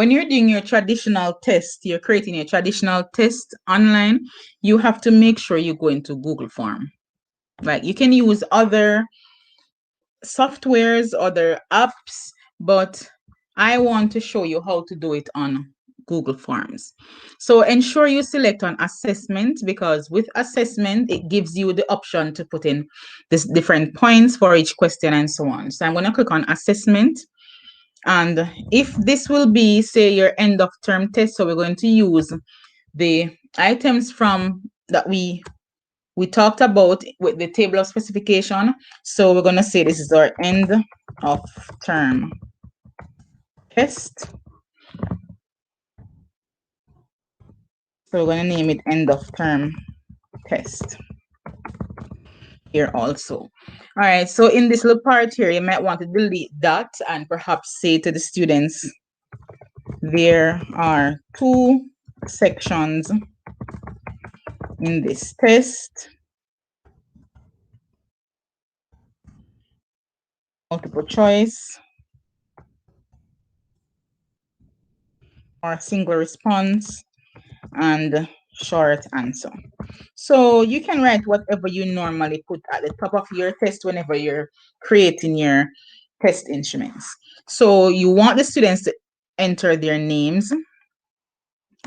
when you're doing your traditional test, you're creating a traditional test online, you have to make sure you go into Google Form. Like you can use other softwares, other apps, but I want to show you how to do it on Google Forms. So ensure you select on assessment, because with assessment, it gives you the option to put in this different points for each question and so on. So I'm going to click on assessment. And if this will be, say, your end of term test, so we're going to use the items from that we talked about with the table of specification. So we're going to say this is our end of term test. So we're going to name it end of term test here also. All right, so in this little part here, you might want to delete that and perhaps say to the students, there are 2 sections in this test. Multiple choice or single response and short answer. So you can write whatever you normally put at the top of your test whenever you're creating your test instruments. So you want the students to enter their names.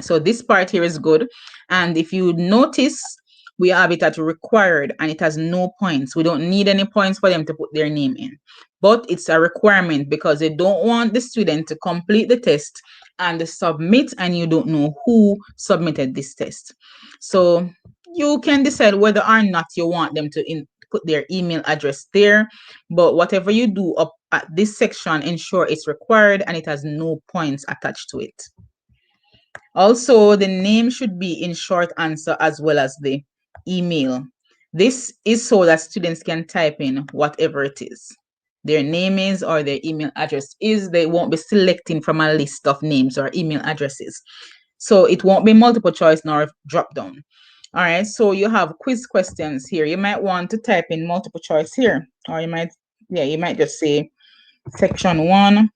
So this part here is good. And if you notice, we have it at required and it has no points. We don't need any points for them to put their name in. But it's a requirement because they don't want the student to complete the test and submit and you don't know who submitted this test. So you can decide whether or not you want them to put their email address there. But whatever you do up at this section, ensure it's required and it has no points attached to it. Also, the name should be in short answer as well as the email. This is so that students can type in whatever it is their name is or their email address is. They won't be selecting from a list of names or email addresses. So it won't be multiple choice nor drop down. All right, so you have quiz questions here. You might want to type in multiple choice here, or you might just say section 1.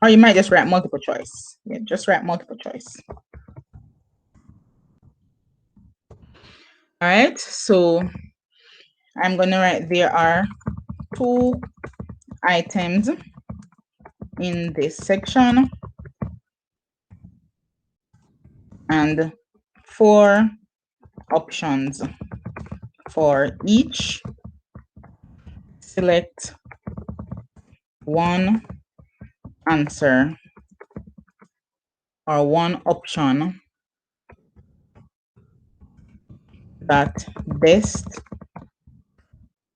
Or you might just write multiple choice. Yeah, just write multiple choice. All right, so I'm going to write there are 2 items in this section and 4 options for each. Select one answer or one option that best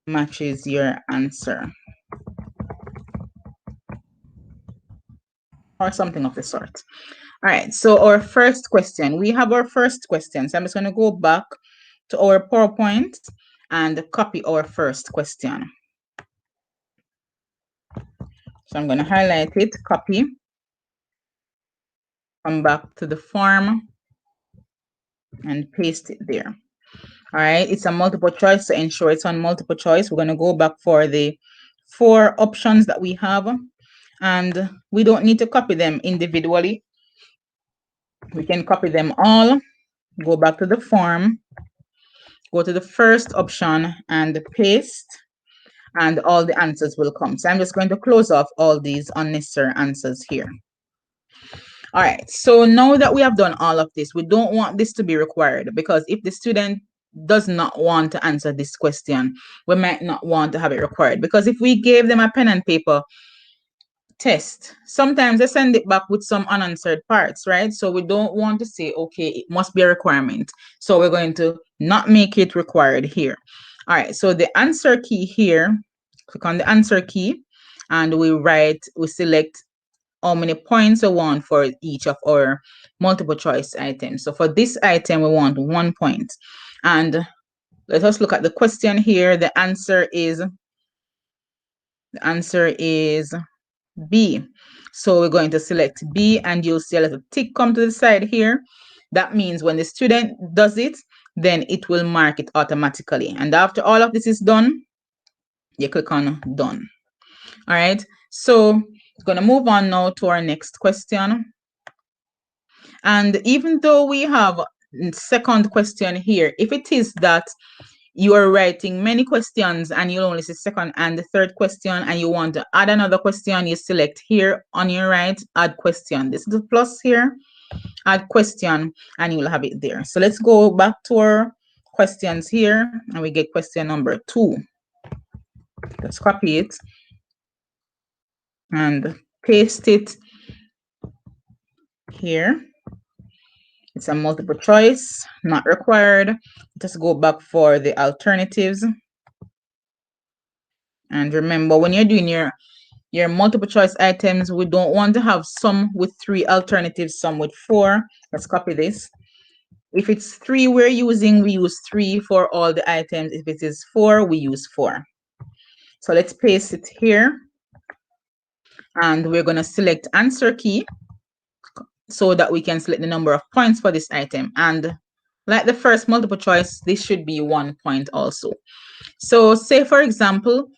matches your answer, or something of the sort. All right, so our first question, we have our first question. So I'm just going to go back to our PowerPoint and copy our first question. So I'm going to highlight it, copy, come back to the form and paste it there. All right, it's a multiple choice, so ensure it's on multiple choice. We're going to go back for the 4 options that we have, and we don't need to copy them individually. We can copy them all, go back to the form, go to the first option and paste, and all the answers will come. So I'm just going to close off all these unnecessary answers here. All right, so now that we have done all of this, we don't want this to be required, because if the student does not want to answer this question, we might not want to have it required. Because if we gave them a pen and paper test, sometimes they send it back with some unanswered parts, right? So we don't want to say, okay, it must be a requirement. So we're going to not make it required here. All right, so the answer key here, click on the answer key, and we select how many points we want for each of our multiple choice items. So for this item, we want 1 point. And let us look at the question here. The answer is B. So we're going to select B, and you'll see a little tick come to the side here. That means when the student does it, then it will mark it automatically. And after all of this is done, you click on done. All right, so going to move on now to our next question. And even though we have second question here, if it is that you are writing many questions and you only see second and the third question and you want to add another question, you select here on your right, add question. This is the plus here, add question, and you'll have it there. So let's go back to our questions here and we get question number 2. Let's copy it and paste it here. It's a multiple choice, not required. Just go back for the alternatives. And remember, when you're doing your multiple choice items, we don't want to have some with 3 alternatives, some with 4. Let's copy this. If it's 3 we use 3 for all the items. If it is 4, we use 4. So let's paste it here. And we're going to select answer key so that we can select the number of points for this item. And like the first multiple choice, this should be 1 point also. So say, for example,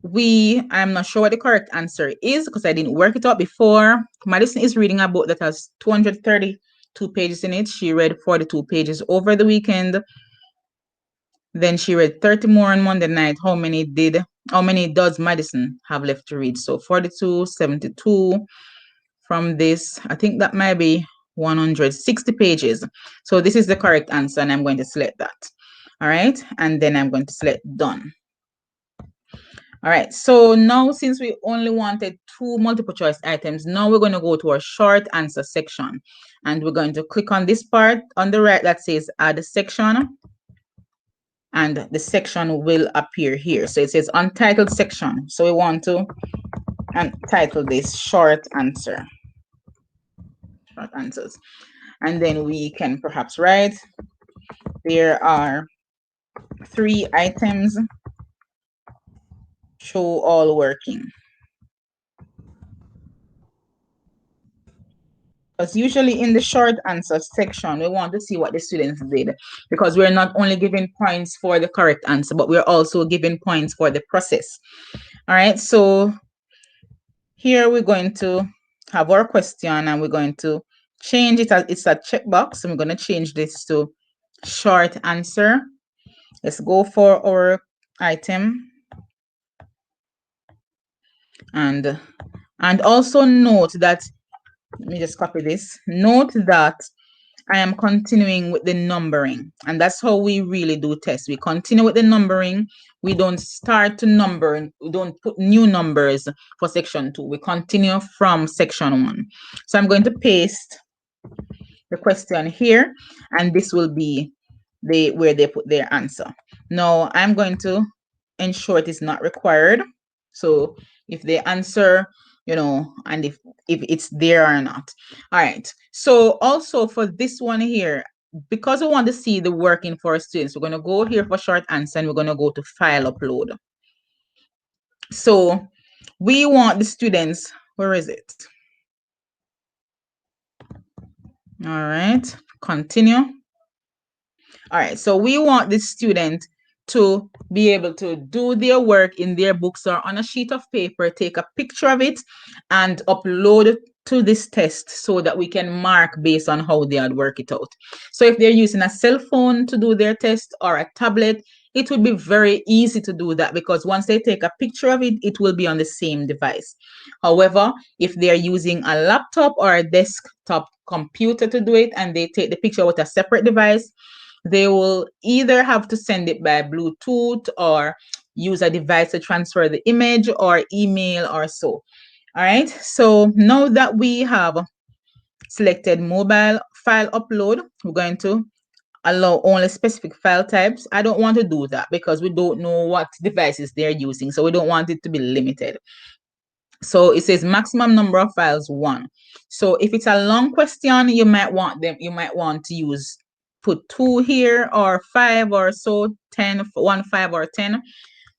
I'm not sure what the correct answer is because I didn't work it out before. Madison is reading a book that has 232 pages in it. She read 42 pages over the weekend. Then she read 30 more on Monday night. How many does Madison have left to read? So 42, 72. From this, I think that might be 160 pages. So this is the correct answer, and I'm going to select that. All right, and then I'm going to select done. All right, so now since we only wanted 2 multiple choice items, now we're going to go to our short answer section, and we're going to click on this part on the right that says add a section, and the section will appear here. So it says untitled section. So we want to title this short answer. Short answers. And then we can perhaps write, there are 3 items, show all working. Because usually in the short answer section, we want to see what the students did, because we're not only giving points for the correct answer, but we're also giving points for the process. All right, so here we're going to have our question and we're going to change it as it's a checkbox, and we're going to change this to short answer. Let's go for our item. And also note that, let me just copy this. Note that I am continuing with the numbering, and that's how we really do tests. We continue with the numbering. We don't start to number. We don't put new numbers for section 2. We continue from section 1. So I'm going to paste the question here, and this will be where they put their answer. Now I'm going to ensure it is not required. So if they answer, and if it's there or not. All right. So also for this one here, because we want to see the working for our students, we're going to go here for short answer and we're going to go to file upload. So we want the students, where is it? All right, continue. All right, so we want the student to be able to do their work in their books or on a sheet of paper, take a picture of it and upload it to this test so that we can mark based on how they had worked it out. So if they're using a cell phone to do their test or a tablet, it would be very easy to do that, because once they take a picture of it, it will be on the same device. However, if they're using a laptop or a desktop computer to do it and they take the picture with a separate device, they will either have to send it by Bluetooth or use a device to transfer the image or email or so. All right, so now that we have selected mobile file upload, we're going to allow only specific file types. I don't want to do that because we don't know what devices they're using, so we don't want it to be limited. So it says maximum number of files 1. So if it's a long question, you might want to put 2 here or 5 or so, 10, 1, 5 or 10.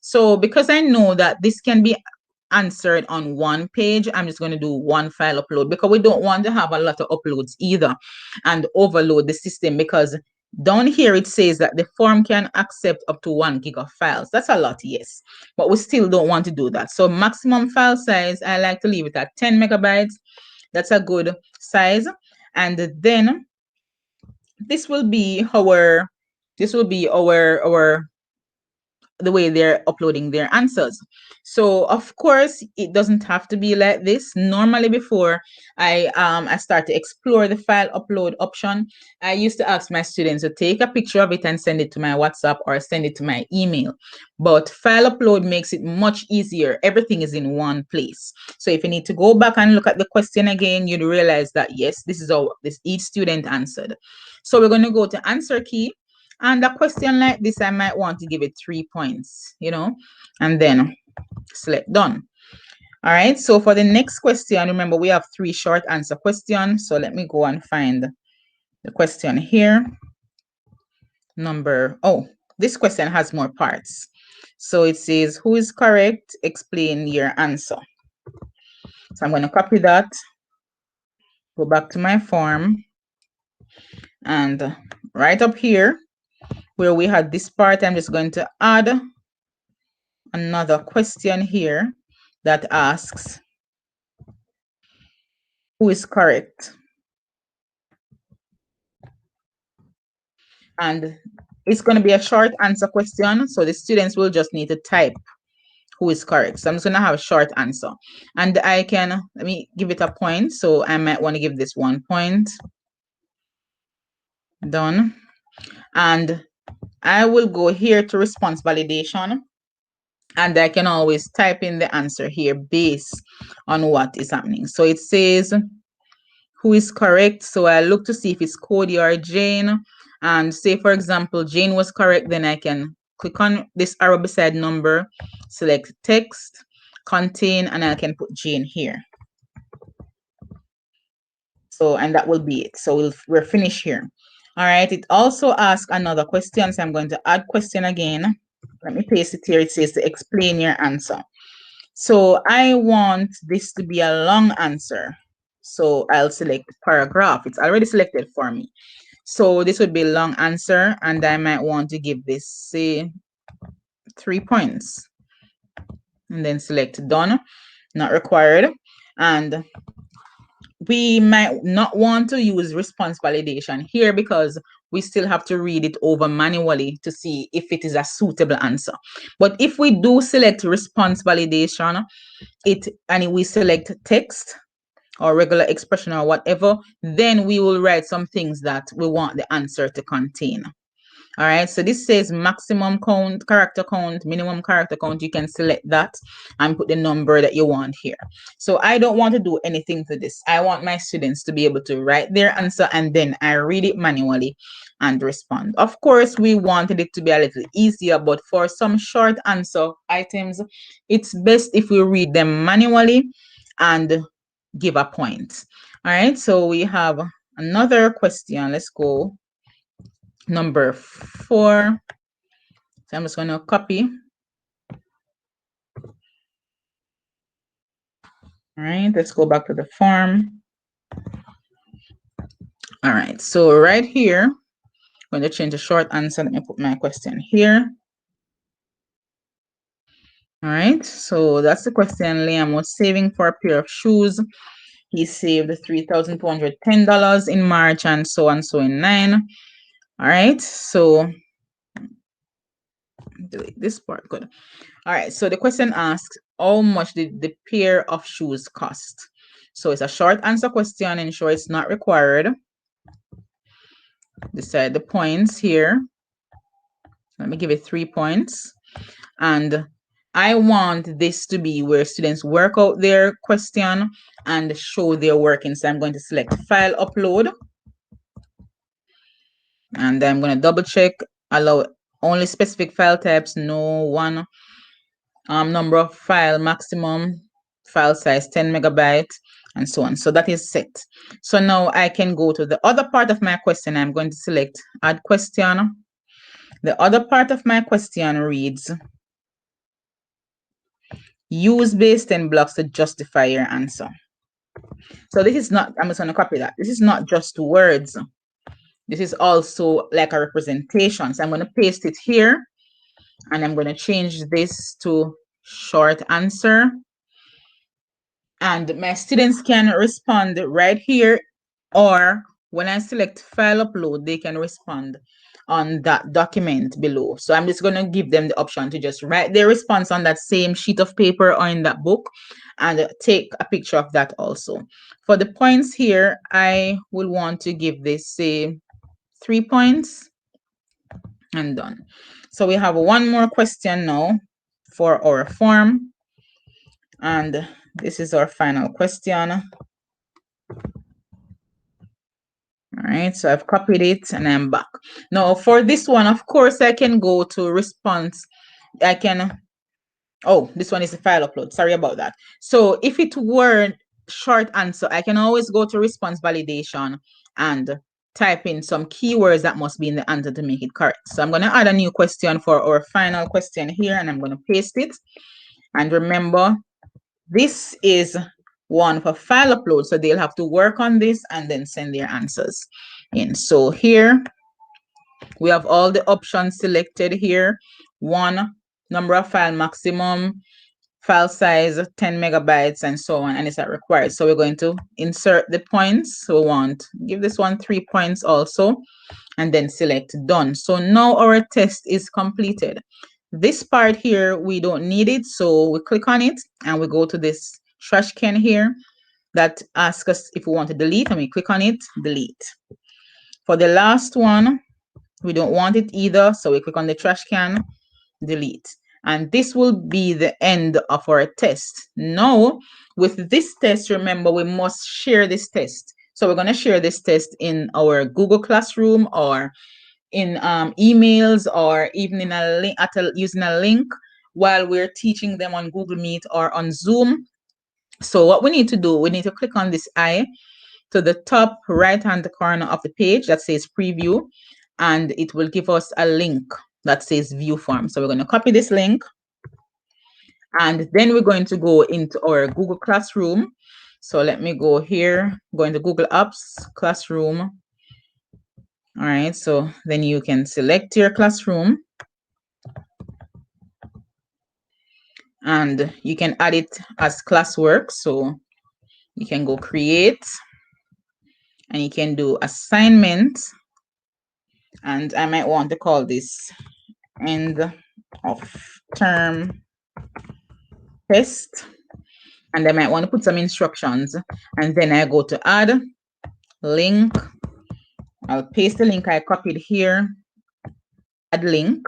So because I know that this can be answered on 1 page, I'm just going to do 1 file upload, because we don't want to have a lot of uploads either and overload the system, because Down here, it says that the form can accept up to 1 gig of files. That's a lot, yes, but we still don't want to do that. So maximum file size, I like to leave it at 10 megabytes. That's a good size. And then this will be our the way they're uploading their answers. So of course it doesn't have to be like this. Normally before I start to explore the file upload option, I used to ask my students to take a picture of it and send it to my WhatsApp or send it to my email. But file upload makes it much easier. Everything is in one place. So if you need to go back and look at the question again, you'd realize that yes, this is how each student answered. So we're going to go to answer key. And a question like this, I might want to give it 3 points, and then select done. All right, so for the next question, remember we have 3 short answer questions. So let me go and find the question here. This question has more parts. So it says, who is correct? Explain your answer. So I'm going to copy that, go back to my form, and right up here, where we had this part, I'm just going to add another question here that asks, who is correct? And it's going to be a short answer question, so the students will just need to type who is correct. So I'm just going to have a short answer. And let me give it a point. So I might want to give this 1 point. Done. And I will go here to response validation. And I can always type in the answer here based on what is happening. So it says, who is correct? So I look to see if it's Cody or Jane. And say, for example, Jane was correct, then I can click on this arrow beside number, select text, contain, and I can put Jane here. So, and that will be it. So we're finished here. All right, it also asks another question. So I'm going to add question again. Let me paste it here. It says to explain your answer. So I want this to be a long answer. So I'll select paragraph. It's already selected for me. So this would be a long answer, and I might want to give this, say, 3 points. And then select done, not required. And we might not want to use response validation here because we still have to read it over manually to see if it is a suitable answer. But if we do select response validation, and we select text or regular expression or whatever, then we will write some things that we want the answer to contain. All right, so this says maximum count, character count, minimum character count. You can select that and put the number that you want here. So I don't want to do anything to this. I want my students to be able to write their answer and then I read it manually and respond. Of course, we wanted it to be a little easier, but for some short answer items, it's best if we read them manually and give a point. All right, so we have another question. Let's go. Number 4. So I'm just going to copy. All right, let's go back to the form. All right, so right here, I'm going to change the short answer. Let me put my question here. All right, so that's the question. Liam was saving for a pair of shoes. He saved $3,210 in March and so in 9. All right, so delete this part. Good. All right, so the question asks, how much did the pair of shoes cost? So it's a short answer question. Ensure it's not required. Decide the points here. Let me give it 3 points. And I want this to be where students work out their question and show their working. So I'm going to select file upload. And I'm going to double check, allow only specific file types, no one number of file, maximum file size 10 megabytes, and so on. So that is set. So now I can go to the other part of my question. I'm going to select add question. The other part of my question reads, use base 10 blocks to justify your answer. So this is not, I'm just going to copy that. This is not just words. This is also like a representation. So I'm going to paste it here, and I'm going to change this to short answer. And my students can respond right here, or when I select file upload, they can respond on that document below. So I'm just going to give them the option to just write their response on that same sheet of paper or in that book and take a picture of that also. For the points here, I will want to give this, say, 3 points, and done. So we have one more question now for our form, and this is our final question. All right, so I've copied it and I'm back. Now for this one, of course, I can go to response. I can, oh, this one is a file upload. Sorry about that. So if it were short answer, I can always go to response validation and type in some keywords that must be in the answer to make it correct. So I'm going to add a new question for our final question here, and I'm going to paste it. And remember, this is one for file upload, so they'll have to work on this and then send their answers in. So here we have all the options selected here. One, number of file maximum, file size 10 megabytes, and so on, and it's not required. So we're going to insert the points. So we want, give this one 3 points also, and then select done. So now our test is completed. This part here, we don't need it, so we click on it and we go to this trash can here that asks us if we want to delete, and we click on it, delete. For the last one, we don't want it either, so we click on the trash can, delete. And this will be the end of our test. Now, with this test, remember, we must share this test. So we're going to share this test in our Google Classroom or in emails, or even in a link, using a link while we're teaching them on Google Meet or on Zoom. So what we need to do, we need to click on this eye to the top right hand corner of the page that says preview, and it will give us a link that says view form. So we're going to copy this link, and then we're going to go into our Google Classroom. So let me go here, go into Google Apps, Classroom. All right, so then you can select your classroom and you can add it as classwork. So you can go create and you can do assignment, and I might want to call this end of term test, and I might want to put some instructions, and then I go to add link. I'll paste the link I copied here, add link,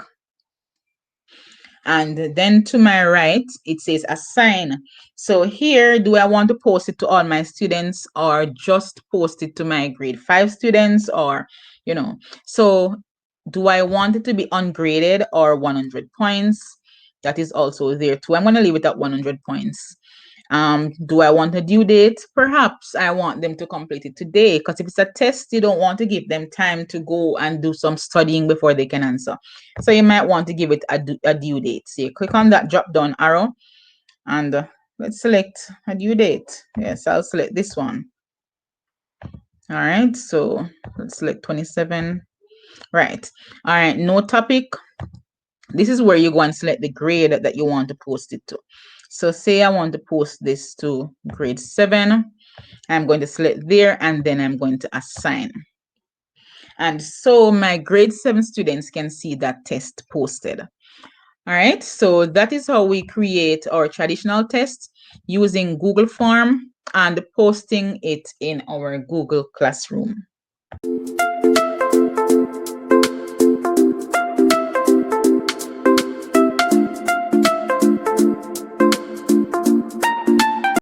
and then to my right it says assign. So here, do I want to post it to all my students or just post it to my grade 5 students, or so do I want it to be ungraded or 100 points? That is also there too. I'm going to leave it at 100 points. Do I want a due date? Perhaps I want them to complete it today, because if it's a test, you don't want to give them time to go and do some studying before they can answer. So you might want to give it a due date. So you click on that drop down arrow and let's select a due date. Yes, I'll select this one. All right, so let's select 27. Right. All right, no topic. This is where you go and select the grade that you want to post it to. So say I want to post this to grade 7. I'm going to select there, and then I'm going to assign. And so my grade 7 students can see that test posted. All right, so that is how we create our traditional test using Google Form and posting it in our Google Classroom.